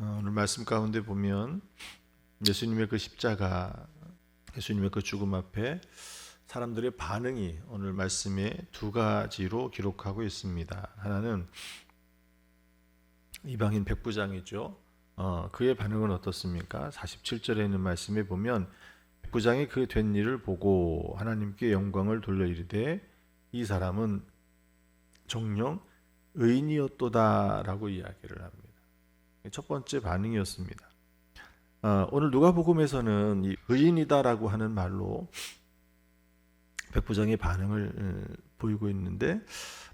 오늘 말씀 가운데 보면 예수님의 그 십자가, 예수님의 그 죽음 앞에 사람들의 반응이 오늘 말씀에 두 가지로 기록하고 있습니다. 하나는 이방인 백부장이죠. 그의 반응은 어떻습니까? 47절에 있는 말씀에 보면 백부장이 그 된 일을 보고 하나님께 영광을 돌려 이르되 이 사람은 정녕 의인이었도다라고 이야기를 합니다. 첫 번째 반응이었습니다. 오늘 누가복음에서는 이 의인이다라고 하는 말로 백부장의 반응을 보이고 있는데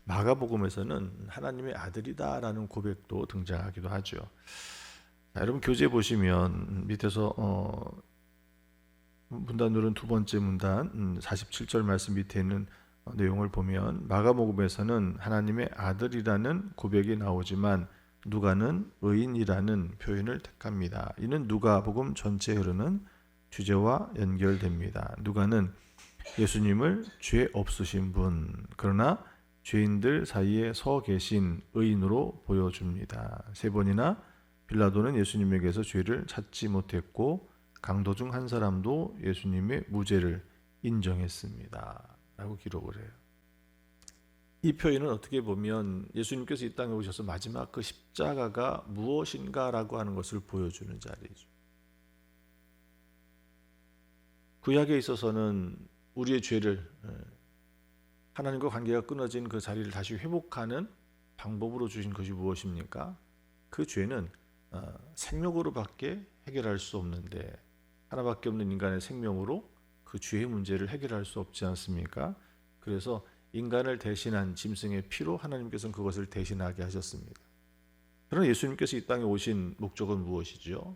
마가복음에서는 하나님의 아들이다라는 고백도 등장하기도 하죠. 자, 여러분 교재 보시면 밑에서 문단 누른 두 번째 문단 47절 말씀 밑에 있는 내용을 보면 마가복음에서는 하나님의 아들이라는 고백이 나오지만 누가는 의인이라는 표현을 택합니다. 이는 누가복음 전체에 흐르는 주제와 연결됩니다. 누가는 예수님을 죄 없으신 분, 그러나 죄인들 사이에 서 계신 의인으로 보여줍니다. 세 번이나 빌라도는 예수님에게서 죄를 찾지 못했고 강도 중 한 사람도 예수님의 무죄를 인정했습니다. 라고 기록을 해요. 이 표현은 어떻게 보면 예수님께서 이 땅에 오셔서 마지막 그 십자가가 무엇인가라고 하는 것을 보여주는 자리죠. 구약에 있어서는 우리의 죄를 하나님과 관계가 끊어진 그 자리를 다시 회복하는 방법으로 주신 것이 무엇입니까? 그 죄는 생명으로밖에 해결할 수 없는데 하나밖에 없는 인간의 생명으로 그 죄의 문제를 해결할 수 없지 않습니까? 그래서 인간을 대신한 짐승의 피로 하나님께서는 그것을 대신하게 하셨습니다. 그러나 예수님께서 이 땅에 오신 목적은 무엇이죠?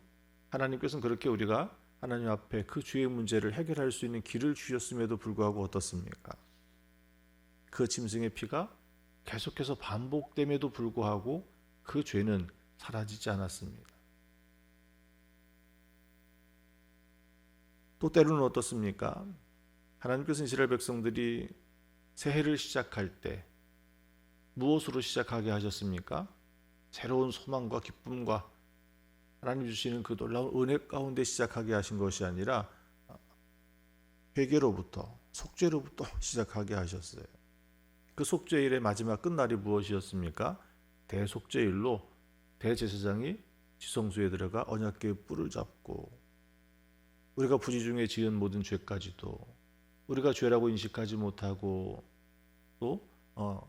하나님께서는 그렇게 우리가 하나님 앞에 그 죄의 문제를 해결할 수 있는 길을 주셨음에도 불구하고 어떻습니까? 그 짐승의 피가 계속해서 반복됨에도 불구하고 그 죄는 사라지지 않았습니다. 또 때로는 어떻습니까? 하나님께서 이스라엘 백성들이 새해를 시작할 때 무엇으로 시작하게 하셨습니까? 새로운 소망과 기쁨과 하나님 주시는 그 놀라운 은혜 가운데 시작하게 하신 것이 아니라 회개로부터, 속죄로부터 시작하게 하셨어요. 그 속죄일의 마지막 끝날이 무엇이었습니까? 대속죄일로 대제사장이 지성소에 들어가 언약궤의 뿔을 잡고 우리가 부지 중에 지은 모든 죄까지도 우리가 죄라고 인식하지 못하고 또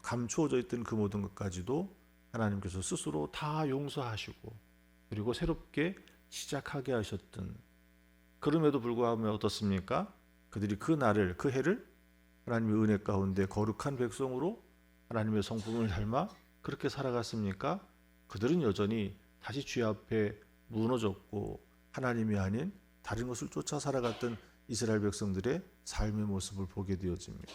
감추어져 있던 그 모든 것까지도 하나님께서 스스로 다 용서하시고 그리고 새롭게 시작하게 하셨던, 그럼에도 불구하고 어떻습니까? 그들이 그 날을, 그 해를 하나님의 은혜 가운데 거룩한 백성으로 하나님의 성품을 닮아 그렇게 살아갔습니까? 그들은 여전히 다시 죄 앞에 무너졌고 하나님이 아닌 다른 것을 쫓아 살아갔던 이스라엘 백성들의 삶의 모습을 보게 되어집니다.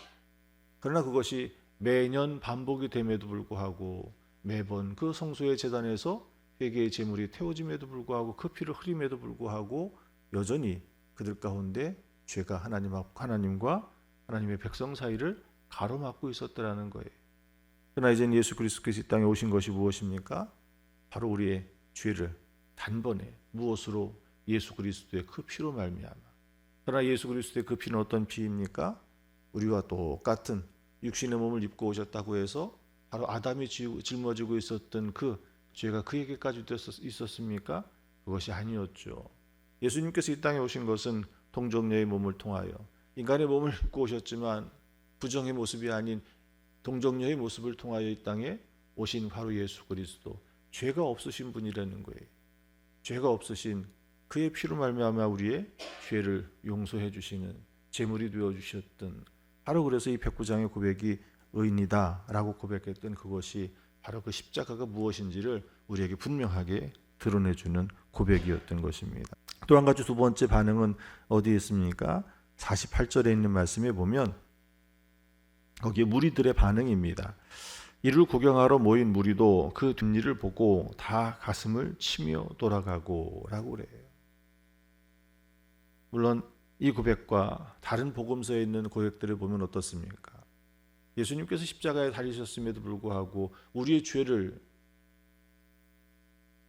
그러나 그것이 매년 반복이 됨에도 불구하고 매번 그 성소의 제단에서 회개의 제물이 태워짐에도 불구하고 그 피를 흐림에도 불구하고 여전히 그들 가운데 죄가 하나님과 하나님의 백성 사이를 가로막고 있었더라는 거예요. 그러나 이제는 예수 그리스도께서 이 땅에 오신 것이 무엇입니까? 바로 우리의 죄를 단번에 무엇으로? 예수 그리스도의 그 피로 말미암아. 그러나 예수 그리스도의 그 피는 어떤 피입니까? 우리와 똑같은 육신의 몸을 입고 오셨다고 해서 바로 아담이 짊어지고 있었던 그 죄가 그에게까지 있었습니까? 그것이 아니었죠. 예수님께서 이 땅에 오신 것은 동정녀의 몸을 통하여 인간의 몸을 입고 오셨지만 부정의 모습이 아닌 동정녀의 모습을 통하여 이 땅에 오신 바로 예수 그리스도, 죄가 없으신 분이라는 거예요. 죄가 없으신 그의 피로 말미암아 우리의 죄를 용서해 주시는 제물이 되어 주셨던, 바로 그래서 이 백부장의 고백이 의인이다라고 고백했던 그것이 바로 그 십자가가 무엇인지를 우리에게 분명하게 드러내주는 고백이었던 것입니다. 또 한 가지 두 번째 반응은 어디에 있습니까? 48절에 있는 말씀에 보면 거기에 무리들의 반응입니다. 이를 구경하러 모인 무리도 그 뒷일을 보고 다 가슴을 치며 돌아가고 라고 그래요. 물론 이 고백과 다른 복음서에 있는 고백들을 보면 어떻습니까? 예수님께서 십자가에 달리셨음에도 불구하고 우리의 죄를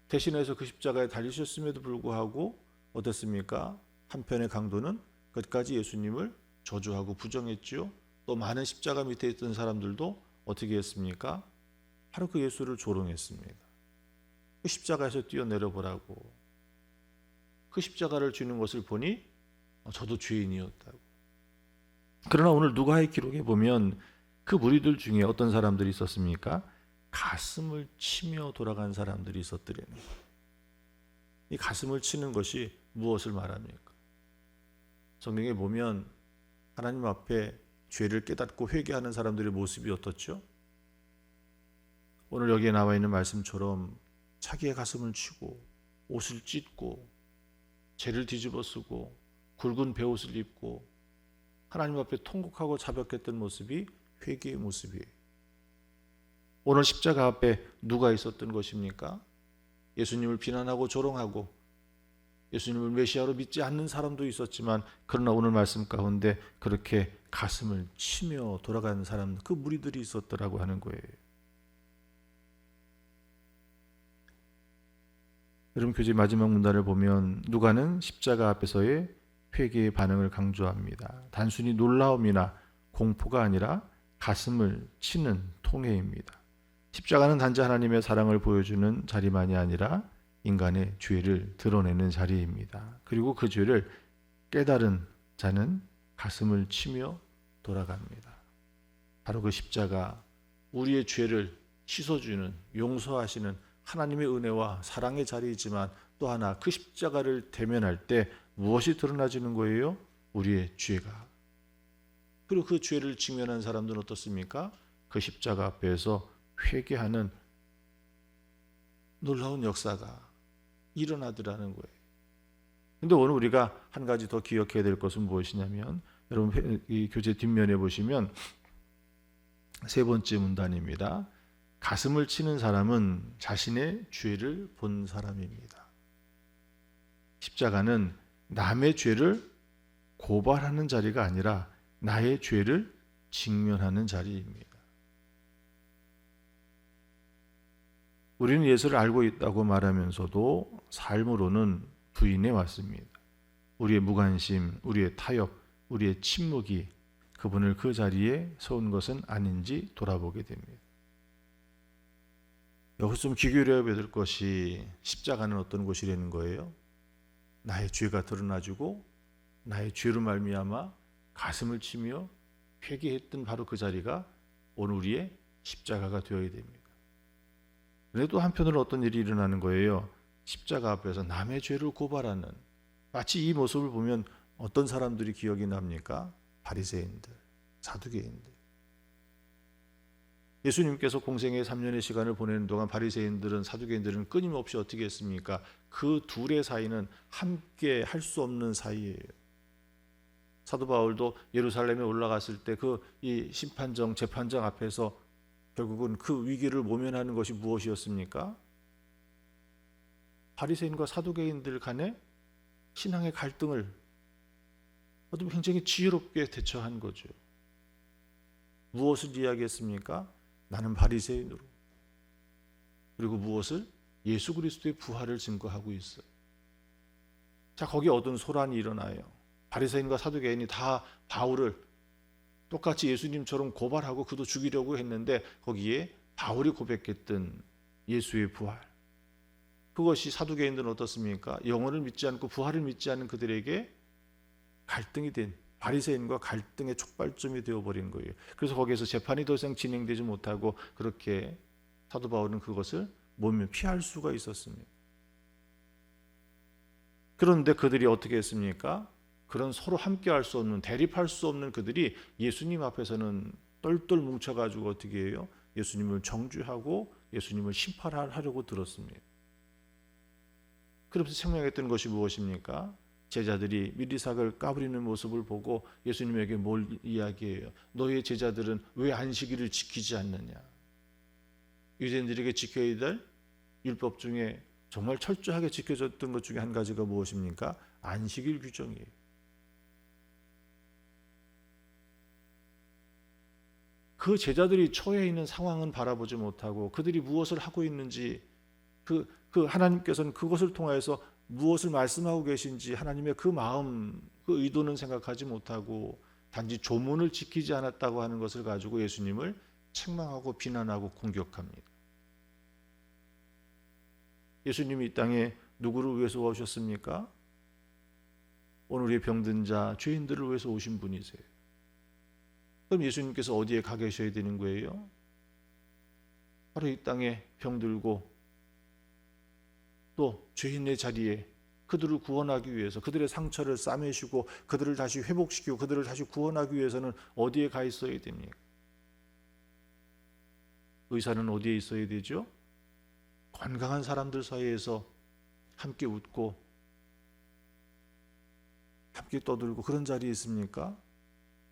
대신해서 그 십자가에 달리셨음에도 불구하고 어땠습니까? 한편의 강도는 끝까지 예수님을 저주하고 부정했지요. 또 많은 십자가 밑에 있던 사람들도 어떻게 했습니까? 바로 그 예수를 조롱했습니다. 그 십자가에서 뛰어내려 보라고. 그 십자가를 쥐는 것을 보니 저도 죄인이었다고. 그러나 오늘 누가의 기록에 보면 그 무리들 중에 어떤 사람들이 있었습니까? 가슴을 치며 돌아간 사람들이 있었더래요. 이 가슴을 치는 것이 무엇을 말합니까? 성경에 보면 하나님 앞에 죄를 깨닫고 회개하는 사람들의 모습이 어떻죠? 오늘 여기에 나와 있는 말씀처럼 자기의 가슴을 치고 옷을 찢고 죄를 뒤집어 쓰고 굵은 베옷을 입고 하나님 앞에 통곡하고 자백했던 모습이 회개의 모습이에요. 오늘 십자가 앞에 누가 있었던 것입니까? 예수님을 비난하고 조롱하고 예수님을 메시아로 믿지 않는 사람도 있었지만, 그러나 오늘 말씀 가운데 그렇게 가슴을 치며 돌아가는 사람, 그 무리들이 있었더라고 하는 거예요. 여러분, 교제 마지막 문단을 보면 누가는 십자가 앞에서의 회개의 반응을 강조합니다. 단순히 놀라움이나 공포가 아니라 가슴을 치는 통회입니다. 십자가는 단지 하나님의 사랑을 보여주는 자리만이 아니라 인간의 죄를 드러내는 자리입니다. 그리고 그 죄를 깨달은 자는 가슴을 치며 돌아갑니다. 바로 그 십자가, 우리의 죄를 씻어주는, 용서하시는 하나님의 은혜와 사랑의 자리이지만, 또 하나 그 십자가를 대면할 때 무엇이 드러나지는 거예요? 우리의 죄가. 그리고 그 죄를 직면한 사람들은 어떻습니까? 그 십자가 앞에서 회개하는 놀라운 역사가 일어나더라는 거예요. 근데 오늘 우리가 한 가지 더 기억해야 될 것은 무엇이냐면, 여러분 이 교재 뒷면에 보시면 세 번째 문단입니다. 가슴을 치는 사람은 자신의 죄를 본 사람입니다. 십자가는 남의 죄를 고발하는 자리가 아니라 나의 죄를 직면하는 자리입니다. 우리는 예수를 알고 있다고 말하면서도 삶으로는 부인해 왔습니다. 우리의 무관심, 우리의 타협, 우리의 침묵이 그분을 그 자리에 세운 것은 아닌지 돌아보게 됩니다. 여기서 좀 귀 기울여야 될 것이, 십자가는 어떤 곳이라는 거예요? 나의 죄가 드러나주고 나의 죄로 말미암아 가슴을 치며 회개했던 바로 그 자리가 오늘 우리의 십자가가 되어야 됩니다. 그래도 한편으로 어떤 일이 일어나는 거예요? 십자가 앞에서 남의 죄를 고발하는, 마치 이 모습을 보면 어떤 사람들이 기억이 납니까? 바리새인들, 사두개인들. 예수님께서 공생의 3년의 시간을 보내는 동안 바리새인들은, 사두개인들은 끊임없이 어떻게 했습니까? 그 둘의 사이는 함께 할 수 없는 사이예요. 사도 바울도 예루살렘에 올라갔을 때 그 이 심판정, 재판장 앞에서 결국은 그 위기를 모면하는 것이 무엇이었습니까? 바리새인과 사두개인들 간의 신앙의 갈등을 어떻게 굉장히 지혜롭게 대처한 거죠. 무엇을 이야기했습니까? 나는 바리새인으로. 그리고 무엇을? 예수 그리스도의 부활을 증거하고 있어요. 자, 거기에 어떤 소란이 일어나요. 바리새인과 사두개인이 다 바울을 똑같이 예수님처럼 고발하고 그도 죽이려고 했는데, 거기에 바울이 고백했던 예수의 부활, 그것이 사두개인들은 어떻습니까? 영혼을 믿지 않고 부활을 믿지 않는 그들에게 갈등이 된, 바리새인과 갈등의 촉발점이 되어버린 거예요. 그래서 거기에서 재판이 더 이상 진행되지 못하고, 그렇게 사도 바울은 그것을 몸에 피할 수가 있었습니다. 그런데 그들이 어떻게 했습니까? 그런 서로 함께할 수 없는, 대립할 수 없는 그들이 예수님 앞에서는 똘똘 뭉쳐가지고 어떻게 해요? 예수님을 정죄하고 예수님을 심판하려고 들었습니다. 그래서 생명했던 것이 무엇입니까? 제자들이 미리삭을 까부리는 모습을 보고 예수님에게 뭘 이야기해요? 너희의 제자들은 왜 안식일을 지키지 않느냐? 유대인들에게 지켜야 될 율법 중에 정말 철저하게 지켜졌던 것 중에 한 가지가 무엇입니까? 안식일 규정이에요. 그 제자들이 처해 있는 상황은 바라보지 못하고 그들이 무엇을 하고 있는지 그 하나님께서는 그것을 통해서 무엇을 말씀하고 계신지 하나님의 그 마음, 그 의도는 생각하지 못하고 단지 조문을 지키지 않았다고 하는 것을 가지고 예수님을 책망하고 비난하고 공격합니다. 예수님이 이 땅에 누구를 위해서 오셨습니까? 오늘의 병든 자, 죄인들을 위해서 오신 분이세요. 그럼 예수님께서 어디에 가 계셔야 되는 거예요? 바로 이 땅에 병들고 또 죄인의 자리에 그들을 구원하기 위해서 그들의 상처를 싸매시고 그들을 다시 회복시키고 그들을 다시 구원하기 위해서는 어디에 가 있어야 됩니까? 의사는 어디에 있어야 되죠? 건강한 사람들 사이에서 함께 웃고 함께 떠들고 그런 자리에 있습니까?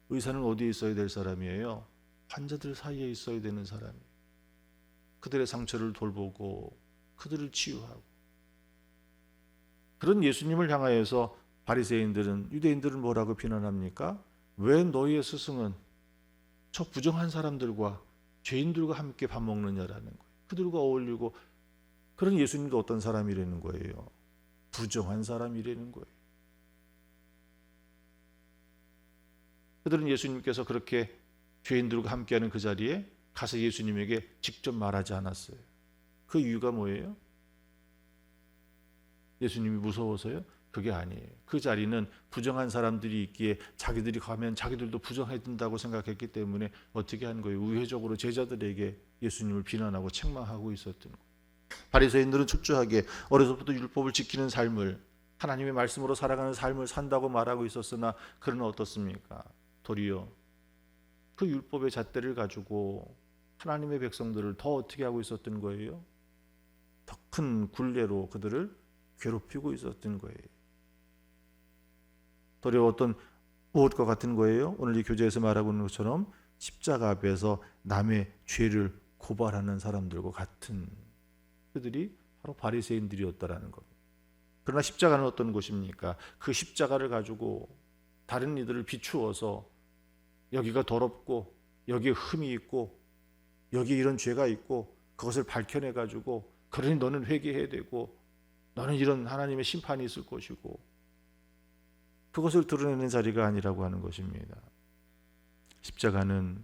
의사는 어디에 있어야 될 사람이에요? 환자들 사이에 있어야 되는 사람이에요. 그들의 상처를 돌보고 그들을 치유하고. 그런 예수님을 향하여서 바리새인들은, 유대인들은 뭐라고 비난합니까? 왜 너희의 스승은 저 부정한 사람들과 죄인들과 함께 밥 먹느냐라는 거예요. 그들과 어울리고. 그런 예수님도 어떤 사람이라는 거예요? 부정한 사람이라는 거예요. 그들은 예수님께서 그렇게 죄인들과 함께하는 그 자리에 가서 예수님에게 직접 말하지 않았어요. 그 이유가 뭐예요? 예수님이 무서워서요? 그게 아니에요. 그 자리는 부정한 사람들이 있기에 자기들이 가면 자기들도 부정해진다고 생각했기 때문에 어떻게 한 거예요? 우회적으로 제자들에게 예수님을 비난하고 책망하고 있었던 거예요. 바리새인들은 철저하게 어려서부터 율법을 지키는 삶을, 하나님의 말씀으로 살아가는 삶을 산다고 말하고 있었으나 그러나 어떻습니까? 도리어 그 율법의 잣대를 가지고 하나님의 백성들을 더 어떻게 하고 있었던 거예요? 더 큰 굴레로 그들을 괴롭히고 있었던 거예요. 도리어 어떤 무엇과 같은 거예요? 오늘 이 교재에서 말하고 있는 것처럼 십자가 앞에서 남의 죄를 고발하는 사람들과 같은, 그들이 바로 바리새인들이었다라는 겁니다. 그러나 십자가는 어떤 곳입니까? 그 십자가를 가지고 다른 이들을 비추어서 여기가 더럽고 여기에 흠이 있고 여기에 이런 죄가 있고 그것을 밝혀내 가지고 그러니 너는 회개해야 되고 너는 이런 하나님의 심판이 있을 것이고, 그것을 드러내는 자리가 아니라고 하는 것입니다. 십자가는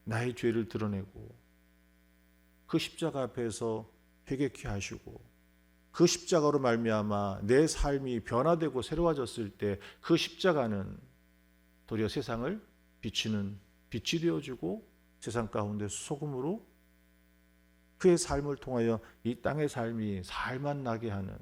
나의 죄를 드러내고 그 십자가 앞에서 회개케 하시고 그 십자가로 말미암아 내 삶이 변화되고 새로워졌을 때 그 십자가는 도리어 세상을 비추는 빛이 되어주고 세상 가운데 소금으로 그의 삶을 통하여 이 땅의 삶이 살만 나게 하는,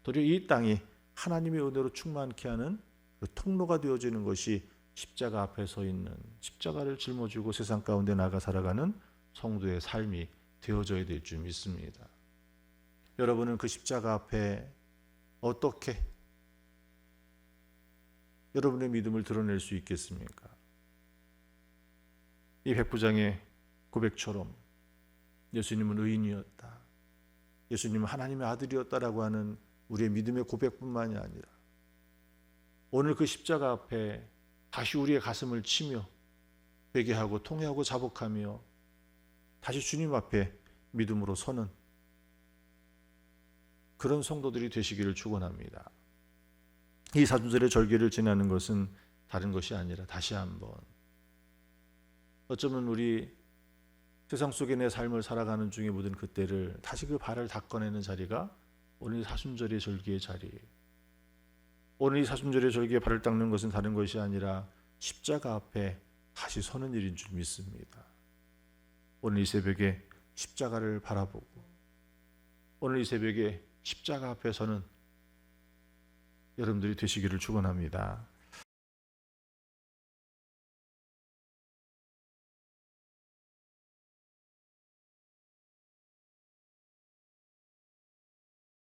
도리어 이 땅이 하나님의 은혜로 충만케 하는 그 통로가 되어지는 것이 십자가 앞에 서 있는, 십자가를 짊어지고 세상 가운데 나가 살아가는 성도의 삶이 되어져야 될 줄 믿습니다. 여러분은 그 십자가 앞에 어떻게 여러분의 믿음을 드러낼 수 있겠습니까? 이 백부장의 고백처럼 예수님은 의인이었다, 예수님은 하나님의 아들이었다라고 하는 우리의 믿음의 고백뿐만이 아니라 오늘 그 십자가 앞에 다시 우리의 가슴을 치며 회개하고 통회하고 자복하며 다시 주님 앞에 믿음으로 서는 그런 성도들이 되시기를 축원합니다. 이 사순절의 절기를 지나는 것은 다른 것이 아니라 다시 한번 어쩌면 우리 세상 속에 내 삶을 살아가는 중에 묻은 그때를 다시 그 발을 닦아내는 자리가 오늘 사순절의 절기의 자리예요. 오늘 이 사순절의 절기에 발을 닦는 것은 다른 것이 아니라 십자가 앞에 다시 서는 일인 줄 믿습니다. 오늘 이 새벽에 십자가를 바라보고 오늘 이 새벽에 십자가 앞에 서는 여러분들이 되시기를 축원합니다.